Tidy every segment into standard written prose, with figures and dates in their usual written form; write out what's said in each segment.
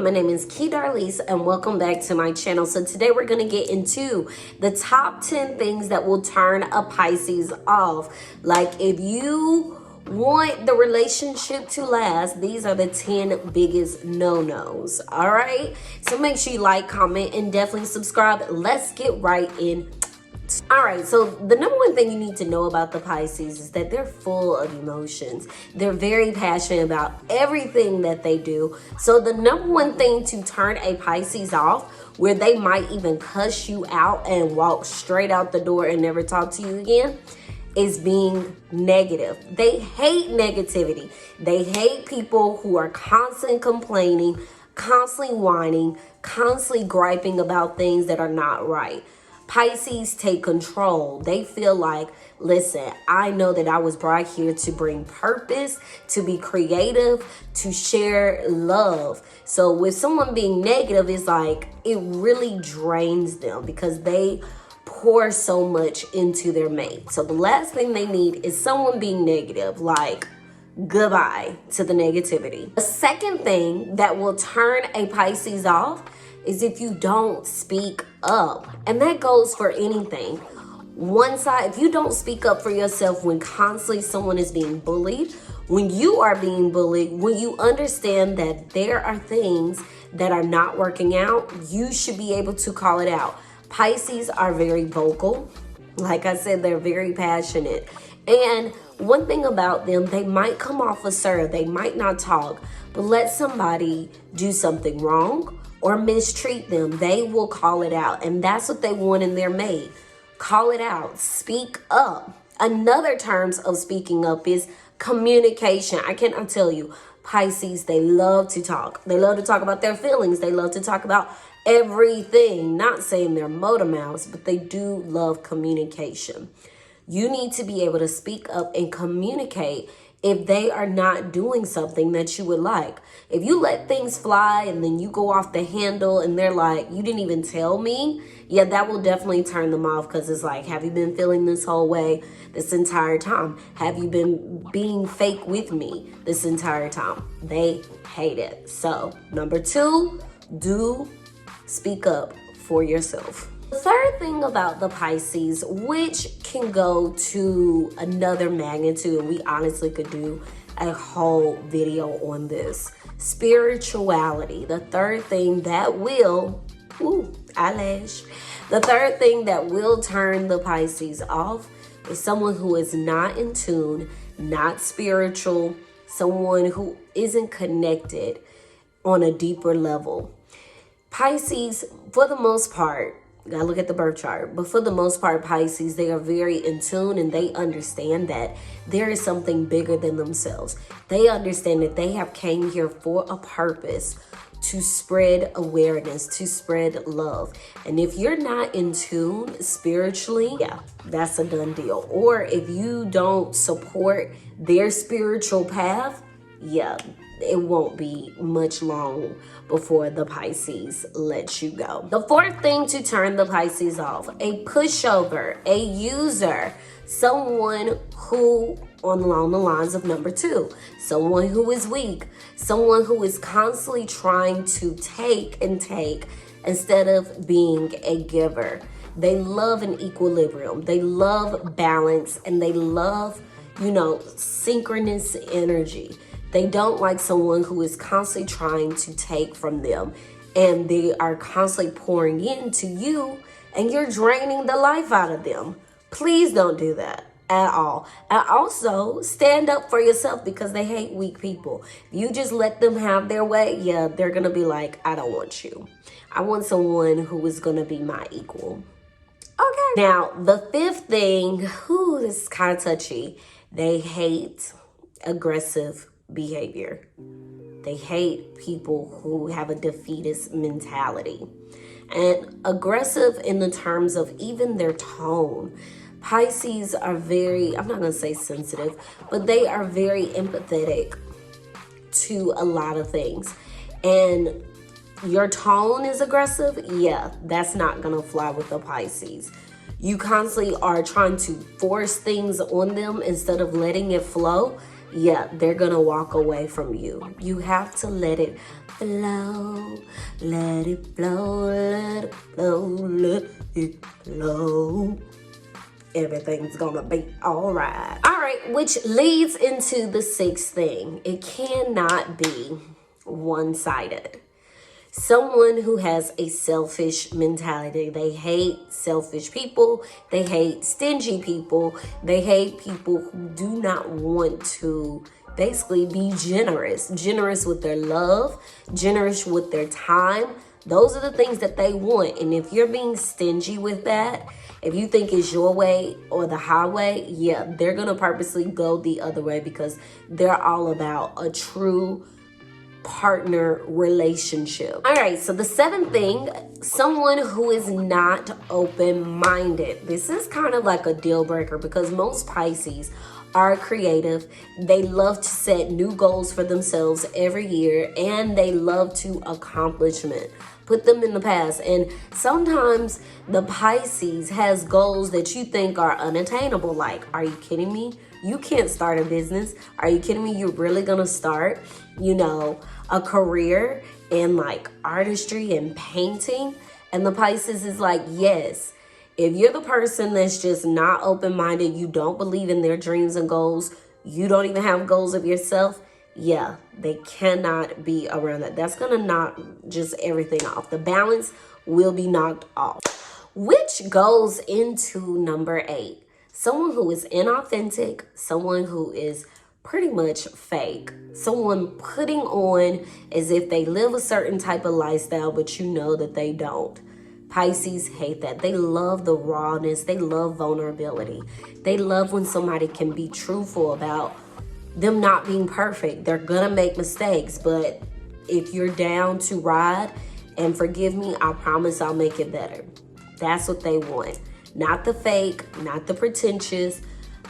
My name is kdm, and welcome back to my channel. So today we're going to get into the top 10 things that will turn a Pisces off. Like, if you want the relationship to last, these are the 10 biggest no-nos. All right, so make sure you like, comment, and definitely subscribe. Let's get right in. All right, so the number one thing you need to know about the Pisces is that they're full of emotions. They're very passionate about everything that they do. So the number one thing to turn a Pisces off, where they might even cuss you out and walk straight out the door and never talk to you again, is being negative. They hate negativity. They hate people who are constantly complaining, constantly whining, constantly griping about things that are not right. Pisces take control. They feel like, listen, I know that I was brought here to bring purpose, to be creative, to share love. So with someone being negative, it's like it really drains them because they pour so much into their mate. So the last thing they need is someone being negative, like goodbye to the negativity. The second thing that will turn a Pisces off is if you don't speak up. And that goes for anything. One side, if you don't speak up for yourself when constantly someone is being bullied, when you are being bullied, when you understand that there are things that are not working out, you should be able to call it out. Pisces are very vocal. Like I said, they're very passionate. And one thing about them, they might come off assertive, they might not talk, but let somebody do something wrong or mistreat them, they will call it out. And that's what they want in their mate. Call it out. Speak up. Another terms of speaking up is communication. I cannot tell you, Pisces, they love to talk. They love to talk about their feelings. They love to talk about everything. Not saying they're motor mouths, but they do love communication. You need to be able to speak up and communicate if they are not doing something that you would like. If you let things fly and then you go off the handle and they're like, you didn't even tell me, yeah, that will definitely turn them off, because it's like, have you been feeling this whole way this entire time? Have you been being fake with me this entire time? They hate it. So number 2, do speak up for yourself. The third thing about the Pisces, which can go to another magnitude, and we honestly could do a whole video on this, spirituality. The third thing that will, eyelash. The third thing that will turn the Pisces off is someone who is not in tune, not spiritual, someone who isn't connected on a deeper level. Pisces, for the most part, gotta look at the birth chart, but for the most part, Pisces, they are very in tune and they understand that there is something bigger than themselves. They understand that they have came here for a purpose, to spread awareness, to spread love. And if you're not in tune spiritually, yeah, that's a done deal. Or if you don't support their spiritual path, yeah, it won't be much long before the Pisces lets you go. The fourth thing to turn the Pisces off, a pushover, a user, someone who, along the lines of number 2, someone who is weak, someone who is constantly trying to take and take instead of being a giver. They love an equilibrium. They love balance, and they love, synchronous energy. They don't like someone who is constantly trying to take from them, and they are constantly pouring into you and you're draining the life out of them. Please don't do that at all. And also stand up for yourself, because they hate weak people. If you just let them have their way, yeah, they're going to be like, I don't want you. I want someone who is going to be my equal. Okay. Now, the fifth thing, this is kind of touchy. They hate aggressive behavior. They hate people who have a defeatist mentality, and aggressive in the terms of even their tone. Pisces are very, I'm not going to say sensitive, but they are very empathetic to a lot of things. And your tone is aggressive, yeah, that's not going to fly with the Pisces. You constantly are trying to force things on them instead of letting it flow. yeah, they're gonna walk away from you. You have to let it flow, let it flow, let it flow, let it flow. Everything's gonna be all right. All right, which leads into the sixth thing. It cannot be one-sided. Someone who has a selfish mentality. They hate selfish people. They hate stingy people. They hate people who do not want to basically be generous. Generous with their love, generous with their time. Those are the things that they want. And if you're being stingy with that, if you think it's your way or the highway, yeah, they're going to purposely go the other way because they're all about a true partner relationship. All right, so the seventh thing, someone who is not open-minded. This is kind of like a deal breaker because most Pisces are creative. They love to set new goals for themselves every year, and they love to accomplishment. Put them in the past. And sometimes the Pisces has goals that you think are unattainable. Like, are you kidding me? You can't start a business. Are you kidding me? You're really gonna start, a career in like artistry and painting? And the Pisces is like, yes. If you're the person that's just not open-minded, you don't believe in their dreams and goals, you don't even have goals of yourself, yeah, they cannot be around that. That's gonna knock just everything off. The balance will be knocked off. Which goes into number 8. Someone who is inauthentic, someone who is pretty much fake, someone putting on as if they live a certain type of lifestyle, but you know that they don't. Pisces hate that. They love the rawness. They love vulnerability. They love when somebody can be truthful about them not being perfect. They're gonna make mistakes, but if you're down to ride and forgive me, I promise I'll make it better. That's what they want. Not the fake, not the pretentious,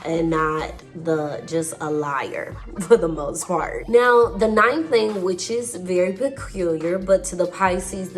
and not the just a liar for the most part. Now, the 9th thing, which is very peculiar, but to the Pisces,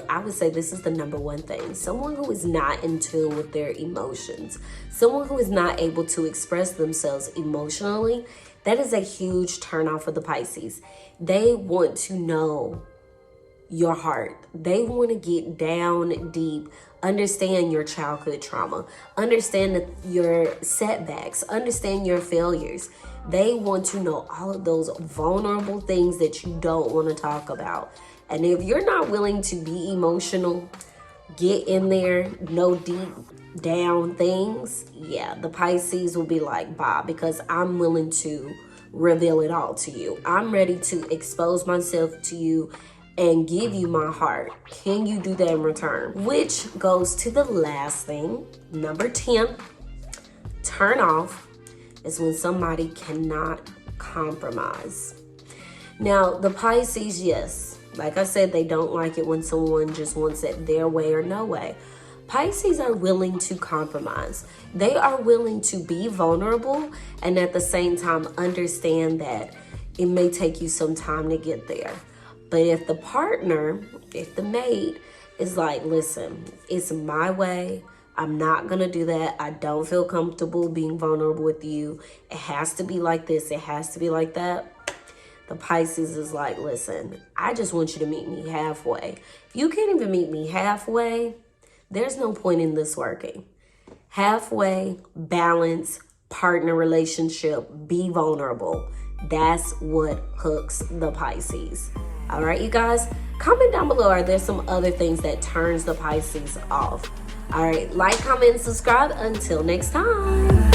I would say this is the number 1 thing. Someone who is not in tune with their emotions. Someone who is not able to express themselves emotionally. That is a huge turnoff for the Pisces. They want to know your heart. They want to get down deep, understand your childhood trauma, understand your setbacks, understand your failures. They want to know all of those vulnerable things that you don't want to talk about. And if you're not willing to be emotional, get in there, know deep down things, yeah, the Pisces will be like, bye, because I'm willing to reveal it all to you. I'm ready to expose myself to you and give you my heart. Can you do that in return? Which goes to the last thing, number 10. Turn off is when somebody cannot compromise. Now, the Pisces, yes, like I said, they don't like it when someone just wants it their way or no way. Pisces are willing to compromise. They are willing to be vulnerable and at the same time understand that it may take you some time to get there. But if the partner, if the mate is like, listen, it's my way, I'm not gonna do that. I don't feel comfortable being vulnerable with you. It has to be like this, it has to be like that. The Pisces is like, listen, I just want you to meet me halfway. If you can't even meet me halfway, there's no point in this working. Halfway, balance, partner relationship, be vulnerable. That's what hooks the Pisces. All right, you guys, comment down below. Are there some other things that turns the Pisces off? All right, like, comment, and subscribe. Until next time.